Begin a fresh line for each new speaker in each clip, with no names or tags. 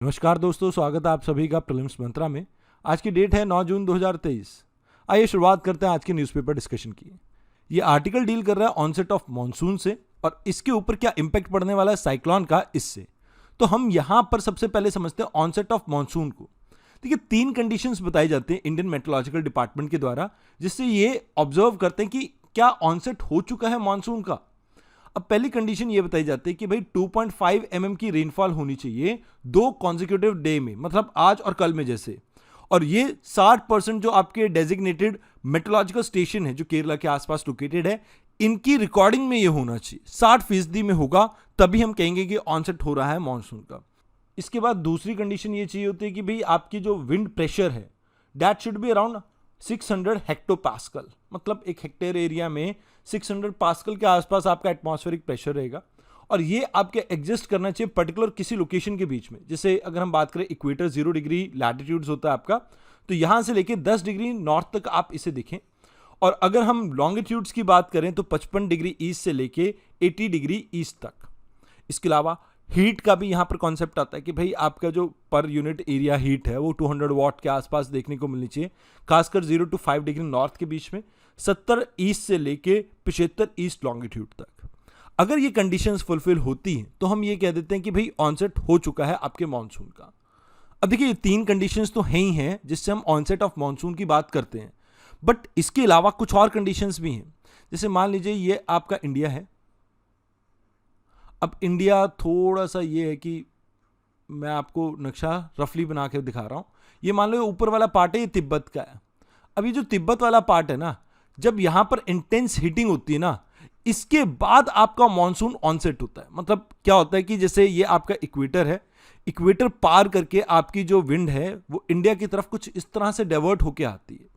नमस्कार दोस्तों, स्वागत है आप सभी का प्रीलिम्स मंत्रा में। आज की डेट है 9 जून 2023। आइए शुरुआत करते हैं आज के न्यूज़पेपर डिस्कशन की। ये आर्टिकल डील कर रहा है ऑनसेट ऑफ मॉनसून से और इसके ऊपर क्या इंपैक्ट पड़ने वाला है साइक्लोन का इससे। तो हम यहाँ पर सबसे पहले समझते हैं ऑनसेट ऑफ मॉनसून को। देखिए, 3 कंडीशंस बताई जाती हैं इंडियन मेट्रोलॉजिकल डिपार्टमेंट के द्वारा, जिससे ये ऑब्जर्व करते हैं कि क्या ऑनसेट हो चुका है मॉनसून का। अब पहली कंडीशन ये बताई जाती है कि भाई 2.5 mm की रेनफॉल होनी चाहिए 2 कॉन्जिक्यूटिव डे में, मतलब आज और कल में जैसे। और ये 60% जो आपके डेजिग्नेटेड मेट्रोलॉजिकल स्टेशन है जो केरला के आसपास लोकेटेड है, इनकी रिकॉर्डिंग में ये होना चाहिए। 60% में होगा तभी हम कहेंगे कि ऑनसेट हो रहा है मानसून का। इसके बाद दूसरी कंडीशन ये चाहिए होती है कि भाई आपकी जो विंड प्रेशर है that should be around 600 hectopascal, मतलब एक हेक्टेयर एरिया में 600 पास्कल के आसपास आपका एटमॉस्फेरिक प्रेशर रहेगा। और ये आपके एग्जिस्ट करना चाहिए पर्टिकुलर किसी लोकेशन के बीच में। जैसे अगर हम बात करें इक्वेटर 0 डिग्री लैटिट्यूड्स होता है आपका, तो यहां से लेके 10 डिग्री नॉर्थ तक आप इसे देखें। और अगर हम लॉन्गिट्यूड्स की बात करें तो 55 डिग्री ईस्ट से लेके 80 डिग्री ईस्ट तक। इसके अलावा हीट का भी यहाँ पर कॉन्सेप्ट आता है कि भाई आपका जो पर यूनिट एरिया हीट है वो 200 वॉट के आसपास देखने को मिलनी चाहिए, खासकर 0 to 5 डिग्री नॉर्थ के बीच में, 70 ईस्ट से लेके 75 ईस्ट लॉन्गिट्यूड तक। अगर ये कंडीशंस फुलफिल होती हैं तो हम ये कह देते हैं कि भाई ऑनसेट हो चुका है आपके मानसून का। अब देखिए, ये 3 कंडीशंस तो हैं ही हैं जिससे हम ऑनसेट ऑफ मानसून की बात करते हैं, बट इसके अलावा कुछ और कंडीशंस भी हैं। जैसे मान लीजिए ये आपका इंडिया है। अब इंडिया थोड़ा सा ये है कि मैं आपको नक्शा रफली बना के दिखा रहा हूँ। ये मान लो ऊपर वाला पार्ट है, ये तिब्बत का है। अब ये जो तिब्बत वाला पार्ट है ना, जब यहाँ पर इंटेंस हीटिंग होती है ना, इसके बाद आपका मॉनसून ऑनसेट होता है। मतलब क्या होता है कि जैसे ये आपका इक्वेटर है, इक्वेटर पार करके आपकी जो विंड है वो इंडिया की तरफ कुछ इस तरह से डाइवर्ट होके आती है।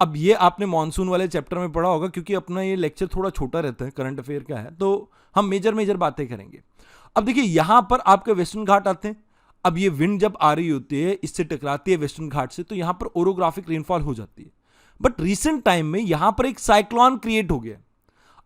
अब ये आपने मॉनसून वाले चैप्टर में पढ़ा होगा, क्योंकि अपना ये लेक्चर थोड़ा छोटा रहता है, करंट अफेयर का है, तो हम मेजर बातें करेंगे। अब देखिए, यहां पर आपके वेस्टर्न घाट आते हैं। अब ये विंड जब आ रही होती है, इससे टकराती है वेस्टर्न घाट से, तो यहां पर ओरोग्राफिक रेनफॉल हो जाती है। बट रिसेंट टाइम में यहां पर एक साइक्लोन क्रिएट हो गया।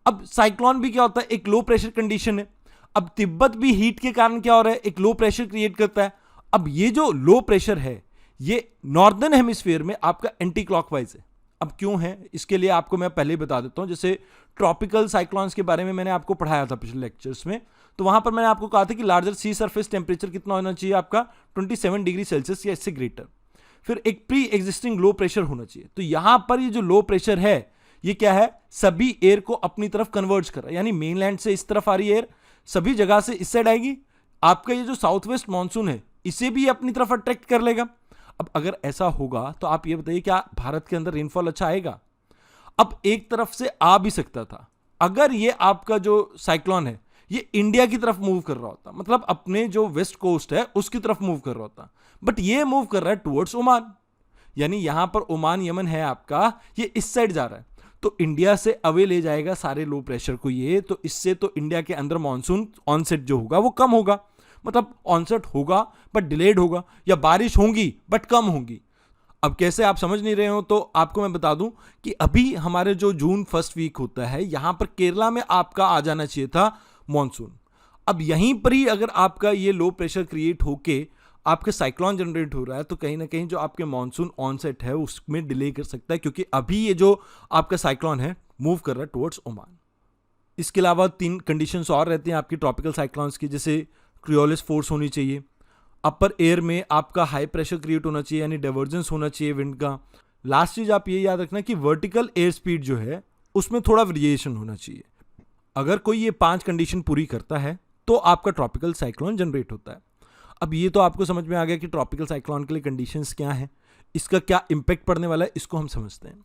अब साइक्लोन भी क्या होता है, एक लो प्रेशर कंडीशन है। अब तिब्बत भी हीट के कारण क्या हो रहा है, एक लो प्रेशर क्रिएट करता है। अब ये जो लो प्रेशर है ये नॉर्दर्न हेमिस्फीयर में आपका एंटी क्लॉकवाइज है। अब क्यों है, इसके लिए आपको मैं पहले ही बता देता हूं। जैसे ट्रॉपिकल साइक्लोन्स के बारे में मैंने आपको पढ़ाया था पिछले लेक्चर्स में, तो वहां पर मैंने आपको कहा था कि लार्जर सी सरफेस टेम्परेचर कितना होना चाहिए आपका 27 डिग्री सेल्सियस या इससे ग्रेटर। फिर एक प्री एग्जिस्टिंग लो प्रेशर होना चाहिए। तो यहां पर ये जो लो प्रेशर है ये क्या है, सभी एयर को अपनी तरफ कन्वर्ज कर रहा है। यानी मेनलैंड से इस तरफ आ रही एयर, सभी जगह से इस साइड आएगी। आपका ये जो साउथ वेस्ट मानसून है इसे भी अपनी तरफ अट्रैक्ट कर लेगा। अब अगर ऐसा होगा तो आप ये बताइए, क्या भारत के अंदर रेनफॉल अच्छा आएगा? अब एक तरफ से आ भी सकता था। अगर ये आपका जो साइक्लोन है ये इंडिया की तरफ मूव कर रहा होता, मतलब अपने जो वेस्ट कोस्ट है उसकी तरफ मूव कर रहा होता, बट ये मूव कर रहा है टुवर्ड्स ओमान। यानी यहां पर ओमान यमन है आपका, ये इस साइड जा रहा है, तो इंडिया से अवे ले जाएगा सारे लो प्रेशर को ये। तो इससे तो इंडिया के अंदर मानसून ऑनसेट जो होगा वो कम होगा। मतलब ऑनसेट होगा बट डिलेड होगा, या बारिश होंगी बट कम होंगी। अब कैसे, आप समझ नहीं रहे हो तो आपको मैं बता दूं कि अभी हमारे जो जून फर्स्ट वीक होता है यहां पर केरला में आपका आ जाना चाहिए था मॉनसून। अब यहीं पर ही अगर आपका ये लो प्रेशर क्रिएट होके आपके साइक्लोन जनरेट हो रहा है, तो कहीं ना कहीं जो आपके मॉनसून ऑनसेट है उसमें डिले कर सकता है, क्योंकि अभी ये जो आपका साइक्लोन है मूव कर रहा है टुवर्ड्स ओमान। इसके अलावा 3 कंडीशंस और रहती हैं आपकी ट्रॉपिकल साइक्लोन्स की। जैसे क्रियोलिस फोर्स होनी चाहिए, अपर एयर में आपका हाई प्रेशर क्रिएट होना चाहिए, यानी डाइवर्जेंस होना चाहिए विंड का। लास्ट चीज आप ये याद रखना कि वर्टिकल एयर स्पीड जो है उसमें थोड़ा वेरिएशन होना चाहिए। अगर कोई ये 5 कंडीशन पूरी करता है तो आपका ट्रॉपिकल साइक्लोन जनरेट होता है। अब ये तो आपको समझ में आ गया कि ट्रॉपिकल साइक्लोन के लिए कंडीशंस क्या हैं, इसका क्या इंपैक्ट पड़ने वाला है, इसको हम समझते हैं।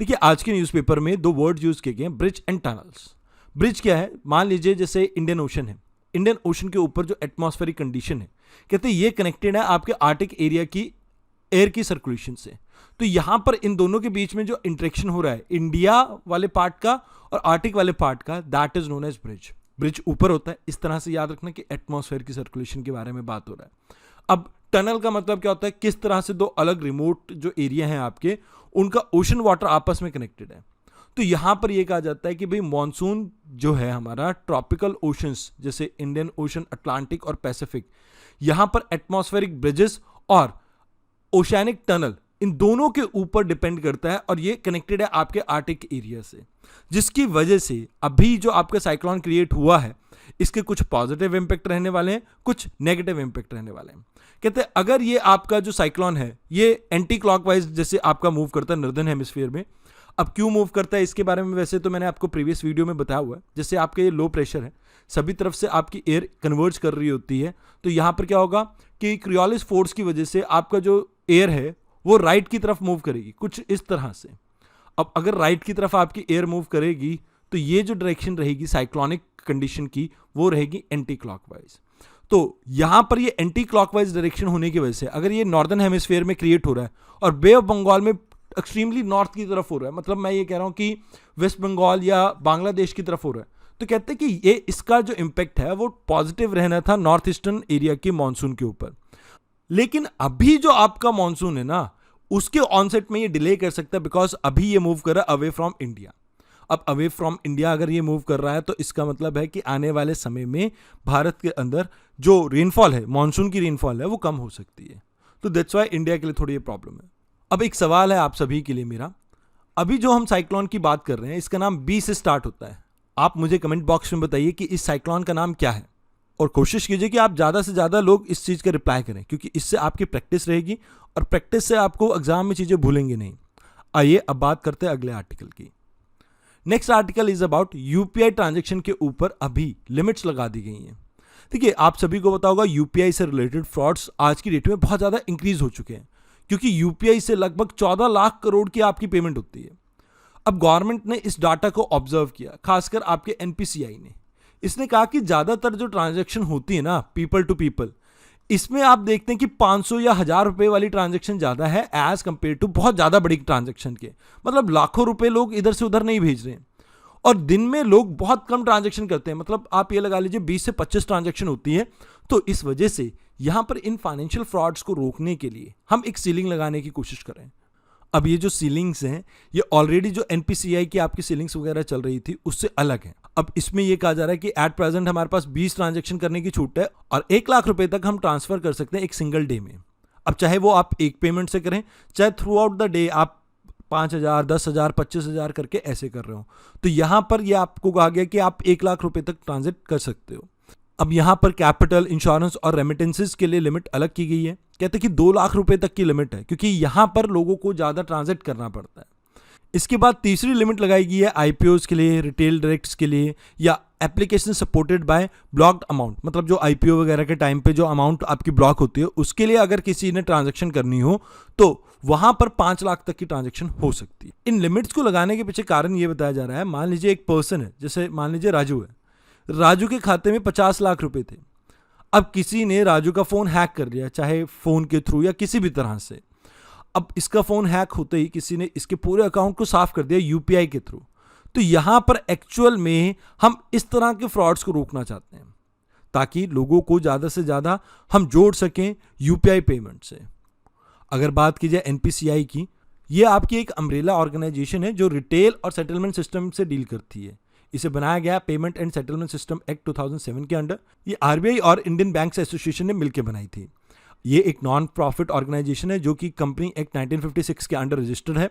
देखिए, आज के न्यूज़पेपर में 2 वर्ड यूज किए गए, ब्रिज एंड टनल्स। ब्रिज क्या है, मान लीजिए जैसे इंडियन ओशन है, इंडियन ओशन के ऊपर जो एटमॉस्फेरिक कंडीशन है, कहते हैं ये कनेक्टेड है आपके आर्टिक एरिया की एयर की सर्कुलेशन से। तो यहां पर इन दोनों के बीच में जो इंटरेक्शन हो रहा है इंडिया वाले पार्ट का और आर्टिक वाले पार्ट का, that is known as bridge. Bridge ऊपर होता है, इस तरह से याद रखना कि एटमॉस्फेयर की सर्कुलेशन के बारे में बात हो रहा है। अब टनल का मतलब क्या होता है, किस तरह से 2 अलग रिमोट जो एरिया हैं आपके, उनका ओशन वाटर आपस में कनेक्टेड है। तो यहां पर यह कहा जाता है कि भाई मॉनसून जो है हमारा ट्रॉपिकल ओशंस जैसे इंडियन ओशन, अटलांटिक और पैसिफिक, यहां पर एटमॉस्फेरिक ब्रिजेस और ओशियानिक टनल, इन दोनों के ऊपर डिपेंड करता है और ये कनेक्टेड है आपके आर्टिक एरिया से, जिसकी वजह से अभी जो आपका साइक्लोन क्रिएट हुआ है इसके कुछ पॉजिटिव इंपैक्ट रहने वाले हैं, कुछ नेगेटिव इंपैक्ट रहने वाले हैं। कहते हैं अगर ये आपका जो साइक्लोन है ये एंटी क्लॉकवाइज जैसे आपका मूव करता है नॉर्दर्न हेमिस्फीयर में, अब क्यों मूव करता है इसके बारे में वैसे तो मैंने आपको प्रीवियस वीडियो में बताया हुआ है। जैसे आपके ये लो प्रेशर है, सभी तरफ से आपकी एयर कन्वर्ज कर रही होती है, तो यहाँ पर क्या होगा कि क्रियोलिस फोर्स की वजह से आपका जो एयर है वो राइट की तरफ मूव करेगी, कुछ इस तरह से। अब अगर राइट की तरफ आपकी एयर मूव करेगी तो ये जो डायरेक्शन रहेगी साइक्लोनिक कंडीशन की वो रहेगी एंटी क्लॉकवाइज। तो यहां पर ये एंटी क्लॉकवाइज डायरेक्शन होने की वजह से अगर ये नॉर्दर्न हेमिस्फीयर में क्रिएट हो रहा है और बे ऑफ बंगाल में एक्सट्रीमली नॉर्थ की तरफ हो रहा है, मतलब मैं ये कह रहा हूं कि वेस्ट बंगाल या बांग्लादेश की तरफ हो रहा है, तो कहते हैं कि ये इसका जो इंपैक्ट है वो पॉजिटिव रहना था नॉर्थ ईस्टर्न एरिया के मानसून के ऊपर। लेकिन अभी जो आपका मानसून है ना उसके ऑनसेट में ये डिले कर सकता है, बिकॉज अभी ये मूव कर रहा है अवे फ्रॉम इंडिया। अब अवे फ्रॉम इंडिया अगर ये मूव कर रहा है तो इसका मतलब है कि आने वाले समय में भारत के अंदर जो रेनफॉल है, मानसून की रेनफॉल है, वो कम हो सकती है। तो दैट्स वाई इंडिया के लिए थोड़ी ये प्रॉब्लम है। अब एक सवाल है आप सभी के लिए मेरा, अभी जो हम साइक्लोन की बात कर रहे हैं इसका नाम बी से स्टार्ट होता है। आप मुझे कमेंट बॉक्स में बताइए कि इस साइक्लोन का नाम क्या है, और कोशिश कीजिए कि आप ज़्यादा से ज़्यादा लोग इस चीज़ का रिप्लाई करें, क्योंकि इससे आपकी प्रैक्टिस रहेगी और प्रैक्टिस से आपको एग्जाम में चीज़ें भूलेंगे नहीं। आइए अब बात करते हैं अगले आर्टिकल की। Next article is about UPI transaction के ऊपर अभी लिमिट्स लगा दी गई हैं। देखिए आप सभी को पता होगा यूपीआई से रिलेटेड फ्रॉड्स आज की डेट में बहुत ज़्यादा इंक्रीज हो चुके हैं, क्योंकि यूपीआई से लगभग 14 लाख करोड़ की आपकी पेमेंट होती है। अब गवर्नमेंट ने इस डाटा को ऑब्जर्व किया, खासकर आपके एनपीसीआई ने। इसने कहा कि ज़्यादातर जो ट्रांजैक्शन होती है ना पीपल टू पीपल, इसमें आप देखते हैं कि 500 या 1000 रुपए वाली ट्रांजैक्शन ज़्यादा है एज कंपेयर टू बहुत ज़्यादा बड़ी ट्रांजैक्शन के। मतलब लाखों रुपए लोग इधर से उधर नहीं भेज रहे हैं, और दिन में लोग बहुत कम ट्रांजैक्शन करते हैं। मतलब आप ये लगा लीजिए 20 से 25 ट्रांजैक्शन होती है। तो इस वजह से यहाँ पर इन फाइनेंशियल फ्रॉड्स को रोकने के लिए हम एक सीलिंग लगाने की कोशिश करें। अब ये जो सीलिंग्स हैं ये ऑलरेडी जो एनपीसीआई की आपकी सीलिंग्स वगैरह चल रही थी उससे अलग है। अब इसमें ये कहा जा रहा है कि एट प्रेजेंट हमारे पास 20 ट्रांजैक्शन करने की छूट है और 1 लाख रुपए तक हम ट्रांसफर कर सकते हैं एक सिंगल डे में। अब चाहे वो आप एक पेमेंट से करें, चाहे थ्रू आउट द डे आप 5,000, 10,000, 25,000 करके ऐसे कर रहे हो, तो यहां पर ये आपको कहा गया कि आप 1 लाख रुपए तक ट्रांजेक्ट कर सकते हो। अब यहां पर कैपिटल, इंश्योरेंस और रेमिटेंसेस के लिए लिमिट अलग की गई है। कहते हैं कि 2 लाख रुपए तक की लिमिट है, क्योंकि यहां पर लोगों को ज़्यादा ट्रांजेक्ट करना पड़ता है। इसके बाद तीसरी लिमिट लगाई गई है आईपीओज के लिए, रिटेल डायरेक्ट्स के लिए, या application supported by blocked amount. मतलब जो आईपीओ वगैरह के टाइम पे जो अमाउंट आपकी ब्लॉक होती है उसके लिए अगर किसी ने ट्रांजैक्शन करनी हो तो वहां पर 5 लाख तक की ट्रांजैक्शन हो सकती है। इन लिमिट्स को लगाने के पीछे कारण ये बताया जा रहा है, मान लीजिए एक पर्सन है, जैसे मान लीजिए राजू है, राजू के खाते में 50 लाख रुपए थे। अब किसी ने राजू का फोन हैक कर लिया, चाहे फोन के थ्रू या किसी भी तरह से। अब इसका फोन हैक होते ही किसी ने इसके पूरे अकाउंट को साफ कर दिया यूपीआई के थ्रू। तो यहां पर एक्चुअल में हम इस तरह के फ्रॉड्स को रोकना चाहते हैं, ताकि लोगों को ज्यादा से ज्यादा हम जोड़ सकें यूपीआई पेमेंट से। अगर बात की जाए एनपीसीआई की, यह आपकी एक अम्ब्रेला ऑर्गेनाइजेशन है जो रिटेल और सेटलमेंट सिस्टम से डील करती है। इसे बनाया गया payment and settlement system act 2007 के अंडर। ये आरबीआई और इंडियन बैंक्स एसोसिएशन ने मिलकर बनाई थी। ये एक नॉन प्रॉफिट ऑर्गेनाइजेशन है जो कि कंपनी एक्ट 1956 के अंडर रजिस्टर्ड है।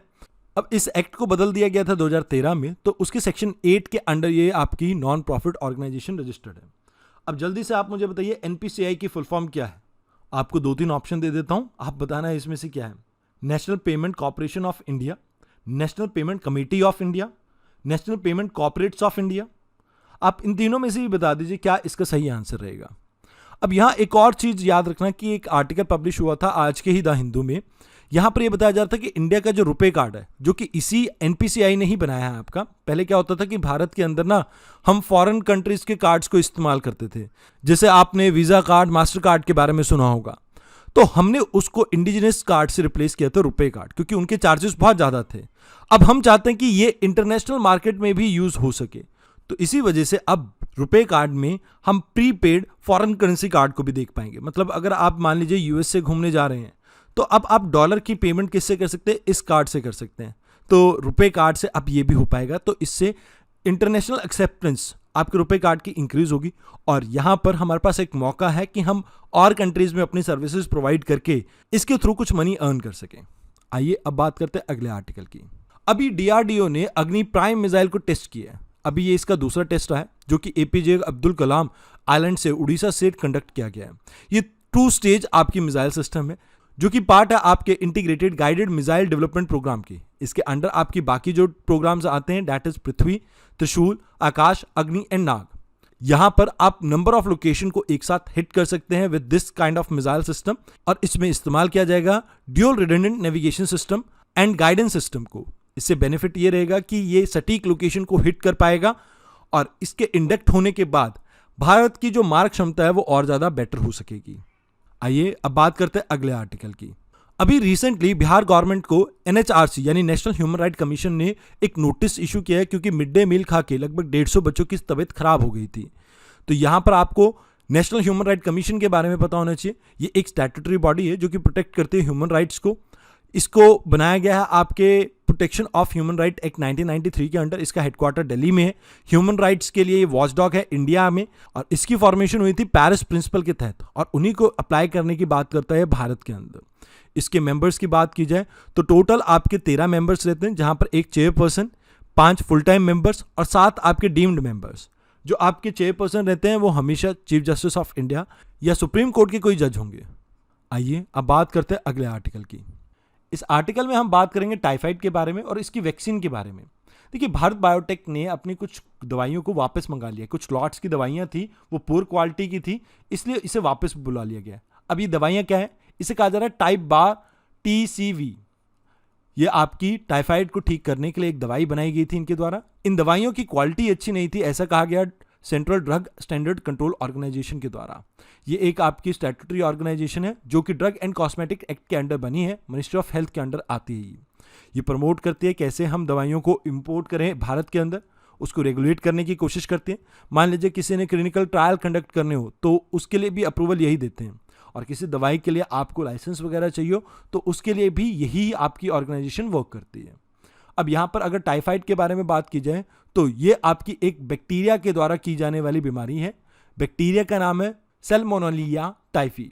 अब इस एक्ट को बदल दिया गया था 2013 में, तो उसके सेक्शन 8 के अंडर ये आपकी नॉन प्रॉफिट ऑर्गेनाइजेशन रजिस्टर्ड है। अब जल्दी से आप मुझे बताइए एनपीसीआई की फुल फॉर्म क्या है। आपको 2-3 ऑप्शन दे देता हूं, आप बताना है इसमें से क्या है। National payment corporation of India, national payment committee of India, national payment corporates of India. आप इन तीनों में से भी बता दीजिए क्या इसका सही आंसर रहेगा। अब यहां एक और चीज याद रखना कि एक आर्टिकल पब्लिश हुआ था आज के ही द हिंदू में। यहां पर यह बताया जा रहा था कि इंडिया का जो रुपए कार्ड है, जो कि इसी एनपीसीआई ने ही बनाया है आपका। पहले क्या होता था कि भारत के अंदर ना हम फॉरेन कंट्रीज के कार्ड्स को इस्तेमाल करते थे, जैसे आपने वीजा कार्ड, मास्टर कार्ड के बारे में सुना होगा। तो हमने उसको इंडिजिनस कार्ड से रिप्लेस किया था रुपए कार्ड, क्योंकि उनके चार्जेस बहुत ज्यादा थे। अब हम चाहते हैं कि ये इंटरनेशनल मार्केट में भी यूज हो सके, तो इसी वजह से अब रुपए कार्ड में हम प्रीपेड फॉरेन करेंसी कार्ड को भी देख पाएंगे। मतलब अगर आप मान लीजिए यूएस से घूमने जा रहे हैं, तो अब आप डॉलर की पेमेंट किससे कर सकते हैं, इस कार्ड से कर सकते हैं। तो रुपए कार्ड से अब ये भी हो पाएगा। तो इससे इंटरनेशनल एक्सेप्टेंस आपके रुपए कार्ड की इंक्रीज होगी और यहाँ पर हमारे पास एक मौका है कि हम और कंट्रीज में अपनी सर्विसेज प्रोवाइड करके इसके थ्रू कुछ मनी अर्न कर सकें। आइए अब बात करते हैं अगले आर्टिकल की। अभी DRDO ने अग्नि प्राइम मिसाइल को टेस्ट किया है। अभी ये इसका दूसरा टेस्ट है जो कि APJ अब्दुल कलाम आइलैंड से उड़ीसा से कंडक्ट किया गया है। ये 2 स्टेज आपकी मिसाइल सिस्टम है जो कि पार्ट है आपके integrated guided missile development programme की। इसके अंडर आपकी बाकी जो प्रोग्राम्स आते हैं दैट इज पृथ्वी, त्रिशूल, आकाश, अग्नि एंड नाग। यहां पर आप नंबर ऑफ लोकेशन को एक साथ हिट कर सकते हैं with this kind of missile system और इसमें इस्तेमाल किया जाएगा dual redundant navigation system and guidance system को। इससे बेनिफिट ये रहेगा कि ये सटीक लोकेशन को हिट कर पाएगा और इसके इंडक्ट होने के बाद भारत की जो मार क्षमता है वो और ज्यादा बेटर हो सकेगी। आइए अब बात करते हैं अगले आर्टिकल की। अभी रिसेंटली बिहार गवर्नमेंट को NHRC यानी नेशनल ह्यूमन राइट कमीशन ने एक नोटिस इशू किया है क्योंकि मिड डे मील खा के लगभग 150 बच्चों की तबीयत खराब हो गई थी। तो यहाँ पर आपको नेशनल ह्यूमन राइट कमीशन के बारे में पता होना चाहिए। ये एक स्टैट्यूटरी बॉडी है जो कि प्रोटेक्ट करती है ह्यूमन राइट्स को। इसको बनाया गया है आपके protection of human right act 1993 के अंडर। इसका हेडक्वार्टर दिल्ली में है। ह्यूमन राइट्स के लिए ये वॉचडॉग है इंडिया में और इसकी फॉर्मेशन हुई थी पेरिस प्रिंसिपल के तहत और उन्हीं को अप्लाई करने की बात करता है भारत के अंदर। इसके मेंबर्स की बात की जाए तो टोटल आपके 13 मेंबर्स रहते हैं, जहां पर एक चेयरपर्सन, 5 फुल टाइम मेंबर्स और 7 आपके डीम्ड मेंबर्स। जो आपके चेयरपर्सन रहते हैं वो हमेशा चीफ जस्टिस ऑफ इंडिया या सुप्रीम कोर्ट के कोई जज होंगे। आइए अब बात करते हैं अगले आर्टिकल की। इस आर्टिकल में हम बात करेंगे टाइफाइड के बारे में और इसकी वैक्सीन के बारे में। देखिए, भारत बायोटेक ने अपनी कुछ दवाइयों को वापस मंगा लिया। कुछ लॉट्स की दवाइयां थी वो पुअर क्वालिटी की थी, इसलिए इसे वापस बुला लिया गया। अब ये दवाइयां क्या है? इसे कहा जा रहा है टाइप बार TCV। ये आपकी टाइफाइड को ठीक करने के लिए एक दवाई बनाई गई थी इनके द्वारा। इन दवाइयों की क्वालिटी अच्छी नहीं थी, ऐसा कहा गया central drug standard control organisation के द्वारा। ये एक आपकी स्टैट्यूटरी ऑर्गेनाइजेशन है जो कि ड्रग एंड कॉस्मेटिक एक्ट के अंडर बनी है, मिनिस्ट्री ऑफ हेल्थ के अंडर आती है। ये प्रमोट करती है कैसे हम दवाइयों को इंपोर्ट करें भारत के अंदर, उसको रेगुलेट करने की कोशिश करते हैं। मान लीजिए किसी ने क्लिनिकल ट्रायल कंडक्ट करने हो तो उसके लिए भी अप्रूवल यही देते हैं, और किसी दवाई के लिए आपको लाइसेंस वगैरह चाहिए तो उसके लिए भी यही आपकी ऑर्गेनाइजेशन वर्क करती है। अब यहाँ पर अगर टाइफाइड के बारे में बात की जाए तो ये आपकी एक बैक्टीरिया के द्वारा की जाने वाली बीमारी है। बैक्टीरिया का नाम है सैल्मोनेलिया टाइफी।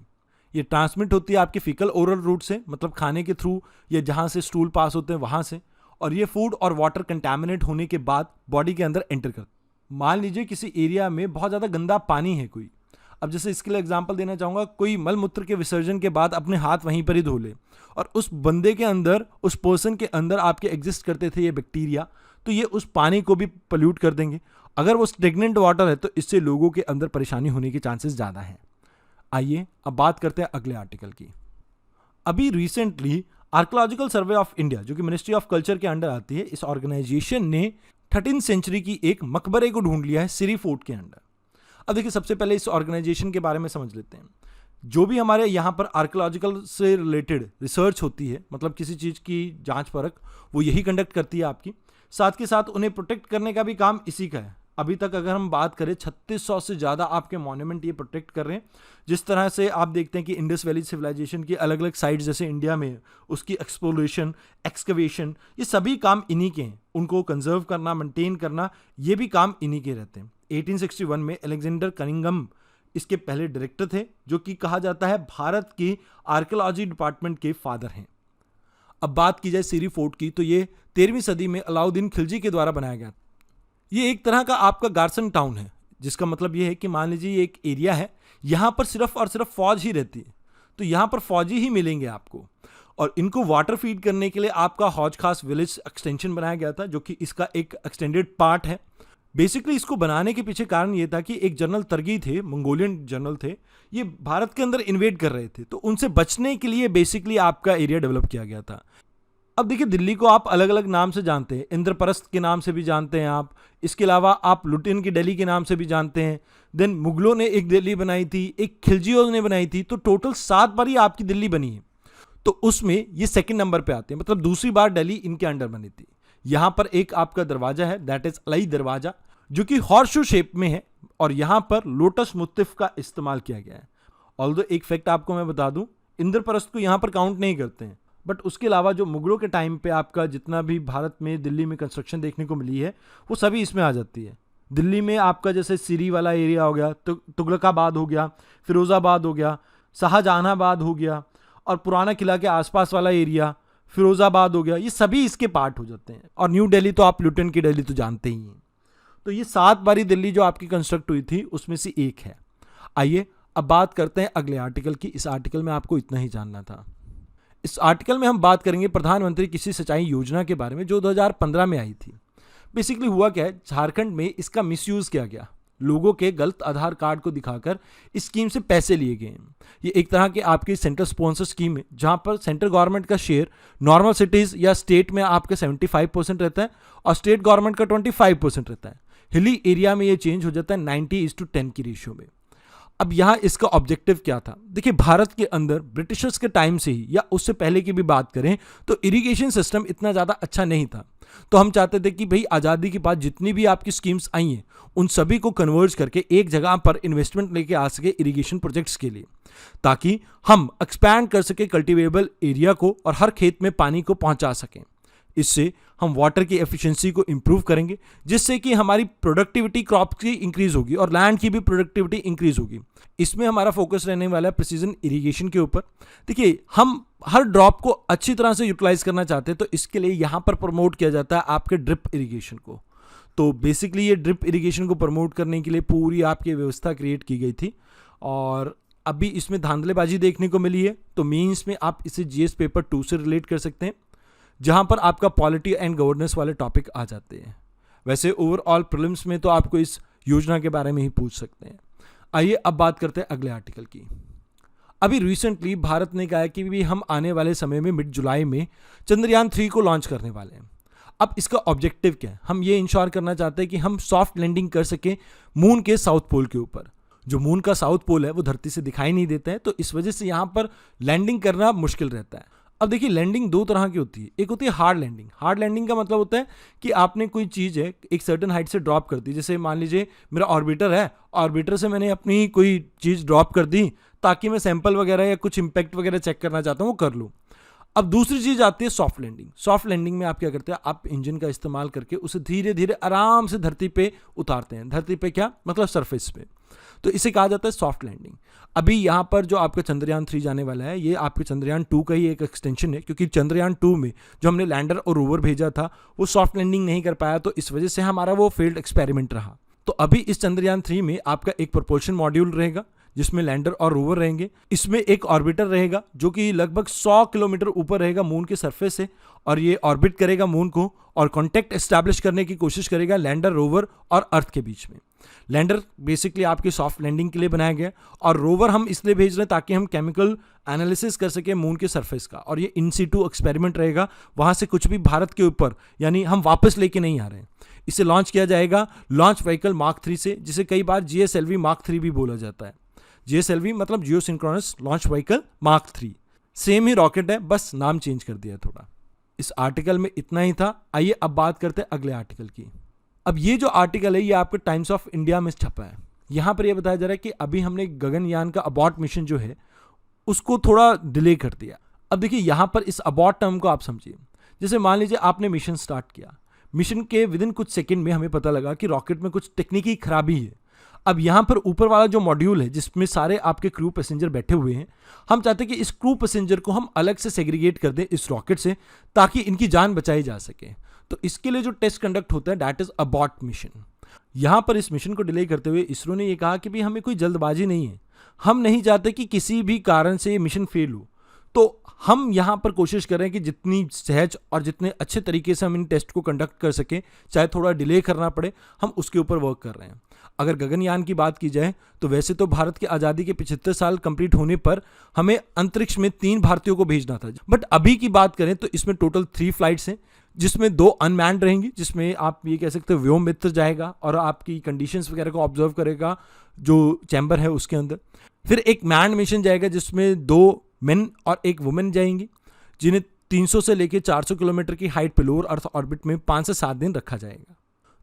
ये ट्रांसमिट होती है आपके फीकल ओरल रूट से, मतलब खाने के थ्रू या जहाँ से स्टूल पास होते हैं वहाँ से, और ये फूड और वाटर कंटामिनेट होने के बाद बॉडी के अंदर एंटर करता। मान लीजिए किसी एरिया में बहुत ज़्यादा गंदा पानी है कोई, अब जैसे इसके लिए एग्जांपल देना चाहूँगा, कोई मलमूत्र के विसर्जन के बाद अपने हाथ वहीं पर ही धो ले और उस बंदे के अंदर, उस पर्सन के अंदर आपके एग्जिस्ट करते थे ये बैक्टीरिया, तो ये उस पानी को भी पोल्यूट कर देंगे। अगर वो स्टेगनेंट वाटर है तो इससे लोगों के अंदर परेशानी होने के चांसेस ज़्यादा हैं। आइए अब बात करते हैं अगले आर्टिकल की। अभी recently archaeological survey of India, जो कि मिनिस्ट्री ऑफ कल्चर के अंडर आती है, इस ऑर्गेनाइजेशन ने 13th सेंचुरी की एक मकबरे को ढूंढ लिया है सिरी फोर्ट के अंडर। अब देखिए, सबसे पहले इस ऑर्गेनाइजेशन के बारे में समझ लेते हैं। जो भी हमारे यहाँ पर आर्कियोलॉजिकल से रिलेटेड रिसर्च होती है, मतलब किसी चीज़ की जांच परख, वो यही कंडक्ट करती है आपकी। साथ के साथ उन्हें प्रोटेक्ट करने का भी काम इसी का है। अभी तक अगर हम बात करें 3600 से ज़्यादा आपके मॉन्यूमेंट ये प्रोटेक्ट कर रहे हैं। जिस तरह से आप देखते हैं कि इंडस वैली सिविलाइजेशन की अलग अलग साइट्स जैसे इंडिया में, उसकी एक्सप्लोरेशन, एक्सकवेशन, ये सभी काम इन्हीं के हैं। उनको कंजर्व करना, मेंटेन करना, ये भी काम इन्हीं के रहते हैं। 1861 में अलेक्जेंडर कनिंगम इसके पहले डायरेक्टर थे, जो कि कहा जाता है भारत की आर्कियोलॉजी डिपार्टमेंट के फादर हैं। अब बात की जाए सिरी फोर्ट की, तो ये 13वीं सदी में अलाउद्दीन खिलजी के द्वारा बनाया गया। ये एक तरह का आपका गार्सन टाउन है, जिसका मतलब ये है कि मान लीजिए ये एक एरिया है, यहाँ पर सिर्फ और सिर्फ फौज ही रहती है, तो यहाँ पर फौजी ही मिलेंगे आपको। और इनको वाटर फीड करने के लिए आपका हौज खास विलेज एक्सटेंशन बनाया गया था, जो कि इसका एक एक्सटेंडेड पार्ट है। बेसिकली इसको बनाने के पीछे कारण ये था कि एक जनरल तरगी थे, मंगोलियन जनरल थे, ये भारत के अंदर इन्वेड कर रहे थे, तो उनसे बचने के लिए बेसिकली आपका एरिया डेवलप किया गया था। अब देखिए, दिल्ली को आप अलग अलग नाम से जानते हैं, इंद्रप्रस्थ के नाम से भी जानते हैं आप, इसके अलावा आप लुटिन की दिल्ली के नाम से भी जानते हैं। देन मुगलों ने एक दिल्ली बनाई थी, एक खिलजियों ने बनाई थी, तो टोटल 7 बार ही आपकी दिल्ली बनी है। तो उसमें ये सेकंड नंबर पे आते हैं, मतलब दूसरी बार दिल्ली इनके अंडर बनी थी। यहाँ पर एक आपका दरवाजा है, दैट इज अलई दरवाजा, जो कि हॉर्सशू शेप में है, और यहाँ पर लोटस मुत्तिफ का इस्तेमाल किया गया है। ऑल्दो एक फैक्ट आपको मैं बता दूं, इंद्रप्रस्थ को यहाँ पर काउंट नहीं करते हैं, बट उसके अलावा जो मुगलों के टाइम पे आपका जितना भी भारत में दिल्ली में कंस्ट्रक्शन देखने को मिली है, वो सभी इसमें आ जाती है। दिल्ली में आपका जैसे सिरी वाला एरिया हो गया, तुगलकाबाद हो गया, फिरोज़ाबाद हो गया, शाहजहानाबाद हो गया, और पुराना किला के आसपास वाला एरिया फिरोज़ाबाद हो गया, ये सभी इसके पार्ट हो जाते हैं। और न्यू दिल्ली तो आप ल्यूटन की दिल्ली तो जानते ही हैं। तो ये 7 बारी दिल्ली जो आपकी कंस्ट्रक्ट हुई थी उसमें से एक है। आइए अब बात करते हैं अगले आर्टिकल की। इस आर्टिकल में आपको इतना ही जानना था। इस आर्टिकल में हम बात करेंगे प्रधानमंत्री कृषि सिंचाई योजना के बारे में, जो 2015 में आई थी। बेसिकली हुआ क्या है, झारखंड में इसका मिसयूज किया गया, लोगों के गलत आधार कार्ड को दिखाकर इस स्कीम से पैसे लिए गए। ये एक तरह की आपकी सेंट्रल स्पॉन्सर स्कीम है, जहां पर सेंट्रल गवर्नमेंट का शेयर नॉर्मल सिटीज या स्टेट में आपका 75% रहता है और स्टेट गवर्नमेंट का 25% रहता है। हिली एरिया में ये चेंज हो जाता है 90:10 की रेशियो में। अब यहाँ इसका ऑब्जेक्टिव क्या था? देखिए, भारत के अंदर ब्रिटिशर्स के टाइम से ही या उससे पहले की भी बात करें तो इरिगेशन सिस्टम इतना ज़्यादा अच्छा नहीं था। तो हम चाहते थे कि भाई आज़ादी के बाद जितनी भी आपकी स्कीम्स आई हैं उन सभी को कन्वर्ज करके एक जगह पर इन्वेस्टमेंट लेके आ सके इरिगेशन प्रोजेक्ट्स के लिए, ताकि हम एक्सपैंड कर सके कल्टिवेबल एरिया को और हर खेत में पानी को पहुंचा सकें। इससे हम वाटर की एफिशिएंसी को इंप्रूव करेंगे, जिससे कि हमारी प्रोडक्टिविटी क्रॉप की इंक्रीज होगी और लैंड की भी प्रोडक्टिविटी इंक्रीज होगी। इसमें हमारा फोकस रहने वाला है प्रिसीजन इरिगेशन के ऊपर। देखिए, हम हर ड्रॉप को अच्छी तरह से यूटिलाइज करना चाहते हैं, तो इसके लिए यहाँ पर प्रमोट किया जाता है आपके ड्रिप इरिगेशन को। तो बेसिकली ये ड्रिप इरिगेशन को प्रमोट करने के लिए पूरी आपकी व्यवस्था क्रिएट की गई थी, और अभी इसमें धांधलेबाजी देखने को मिली है। तो मीन्स में आप इसे जीएस पेपर 2 से रिलेट कर सकते हैं, जहां पर आपका पॉलिटी एंड गवर्नेंस वाले टॉपिक आ जाते हैं। वैसे ओवरऑल प्रीलिम्स में तो आपको इस योजना के बारे में ही पूछ सकते हैं। आइए अब बात करते हैं अगले आर्टिकल की। अभी रिसेंटली भारत ने कहा है कि भी हम आने वाले समय में मिड जुलाई में चंद्रयान 3 को लॉन्च करने वाले हैं। अब इसका ऑब्जेक्टिव क्या है? हम ये इंश्योर करना चाहते हैं कि हम सॉफ्ट लैंडिंग कर सकें मून के साउथ पोल के ऊपर। जो मून का साउथ पोल है वो धरती से दिखाई नहीं देता है, तो इस वजह से यहाँ पर लैंडिंग करना मुश्किल रहता है। अब देखिए, लैंडिंग 2 तरह की होती है। एक होती है हार्ड लैंडिंग। हार्ड लैंडिंग का मतलब होता है कि आपने कोई चीज़ है एक सर्टेन हाइट से ड्रॉप कर दी। जैसे मान लीजिए मेरा ऑर्बिटर है, ऑर्बिटर से मैंने अपनी कोई चीज़ ड्रॉप कर दी ताकि मैं सैंपल वगैरह या कुछ इंपैक्ट वगैरह चेक करना चाहता हूँ, वो कर लूँ। अब दूसरी चीज़ आती है सॉफ्ट लैंडिंग। सॉफ्ट लैंडिंग में आप क्या करते हैं, आप इंजन का इस्तेमाल करके उसे धीरे धीरे आराम से धरती पे उतारते हैं। धरती पे क्या मतलब, सरफेस पे। तो इसे कहा जाता है सॉफ्ट लैंडिंग। अभी यहाँ पर जो आपका चंद्रयान 3 जाने वाला है, ये आपके चंद्रयान 2 का ही एक एक्सटेंशन है, क्योंकि चंद्रयान 2 में जो हमने लैंडर और रोवर भेजा था वो सॉफ्ट लैंडिंग नहीं कर पाया, तो इस वजह से हमारा वो फेल्ड एक्सपेरिमेंट रहा। तो अभी इस चंद्रयान 3 में आपका एक प्रोपल्शन मॉड्यूल रहेगा जिसमें लैंडर और रोवर रहेंगे। इसमें एक ऑर्बिटर रहेगा जो कि लगभग 100 किलोमीटर ऊपर रहेगा मून के सरफेस से, और ये ऑर्बिट करेगा मून को और कॉन्टैक्ट एस्टैब्लिश करने की कोशिश करेगा लैंडर, रोवर और अर्थ के बीच में। लैंडर बेसिकली आपकी सॉफ्ट लैंडिंग के लिए बनाया गया, और रोवर हम इसलिए भेज रहे हैं ताकि हम केमिकल एनालिसिस कर सके मून के सरफेस का, और ये इन सीटू एक्सपेरिमेंट रहेगा। वहाँ से कुछ भी भारत के ऊपर यानी हम वापस लेके नहीं आ रहे हैं। इसे लॉन्च किया जाएगा लॉन्च व्हीकल मार्क 3 से, जिसे कई बार GSLV मार्क 3 भी बोला जाता है। GSLV मतलब geo synchronous launch vehicle mark 3। Same ही रॉकेट है, बस नाम चेंज कर दिया थोड़ा। इस आर्टिकल में इतना ही था। आइए अब बात करते हैं अगले आर्टिकल की। अब ये जो आर्टिकल है ये आपके टाइम्स ऑफ इंडिया में छपा है। यहाँ पर यह बताया जा रहा है कि अभी हमने गगनयान का अबॉर्ट मिशन जो है उसको थोड़ा डिले कर दिया। अब देखिए, यहाँ पर इस अबॉर्ट टर्म को आप समझिए। जैसे मान लीजिए आपने मिशन स्टार्ट किया, मिशन के विदिन कुछ सेकंड में हमें पता लगा कि रॉकेट में कुछ तकनीकी खराबी है। अब यहाँ पर ऊपर वाला जो मॉड्यूल है जिसमें सारे आपके क्रू पैसेंजर बैठे हुए हैं, हम चाहते हैं कि इस क्रू पैसेंजर को हम अलग से सेग्रीगेट कर दें इस रॉकेट से, ताकि इनकी जान बचाई जा सके। तो इसके लिए जो टेस्ट कंडक्ट होता है दैट इज अबॉर्ट मिशन। यहाँ पर इस मिशन को डिले करते हुए इसरो ने ये कहा कि भाई हमें कोई जल्दबाजी नहीं है, हम नहीं चाहते कि किसी भी कारण से ये मिशन फेल हो। तो हम यहाँ पर कोशिश कर रहे हैं कि जितनी सहज और जितने अच्छे तरीके से हम इन टेस्ट को कंडक्ट कर सकें, चाहे थोड़ा डिले करना पड़े, हम उसके ऊपर वर्क कर रहे हैं। अगर गगनयान की बात की जाए तो वैसे तो भारत की आज़ादी के 75 साल कंप्लीट होने पर हमें अंतरिक्ष में 3 भारतीयों को भेजना था, बट अभी की बात करें तो इसमें टोटल 3 फ्लाइट्स हैं, जिसमें 2 अनमैन्ड रहेंगी, जिसमें आप ये कह सकते हो व्योम मित्र जाएगा और आपकी कंडीशंस वगैरह को ऑब्जर्व करेगा जो चैम्बर है उसके अंदर। फिर एक मैन्ड मिशन जाएगा जिसमें 2 मेन और 1 वुमेन जाएंगी, जिन्हें 300 से लेकर 400 किलोमीटर की हाइट पे लोअर अर्थ ऑर्बिट में 5 से 7 दिन रखा जाएगा।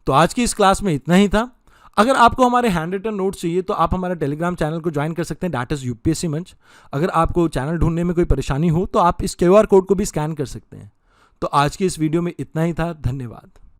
तो आज की इस क्लास में इतना ही था। अगर आपको हमारे हैंड रिटन नोट्स चाहिए तो आप हमारा टेलीग्राम चैनल को ज्वाइन कर सकते हैं, दैट इज UPSC मंच। अगर आपको चैनल ढूंढने में कोई परेशानी हो तो आप इस QR कोड को भी स्कैन कर सकते हैं। तो आज की इस वीडियो में इतना ही था। धन्यवाद।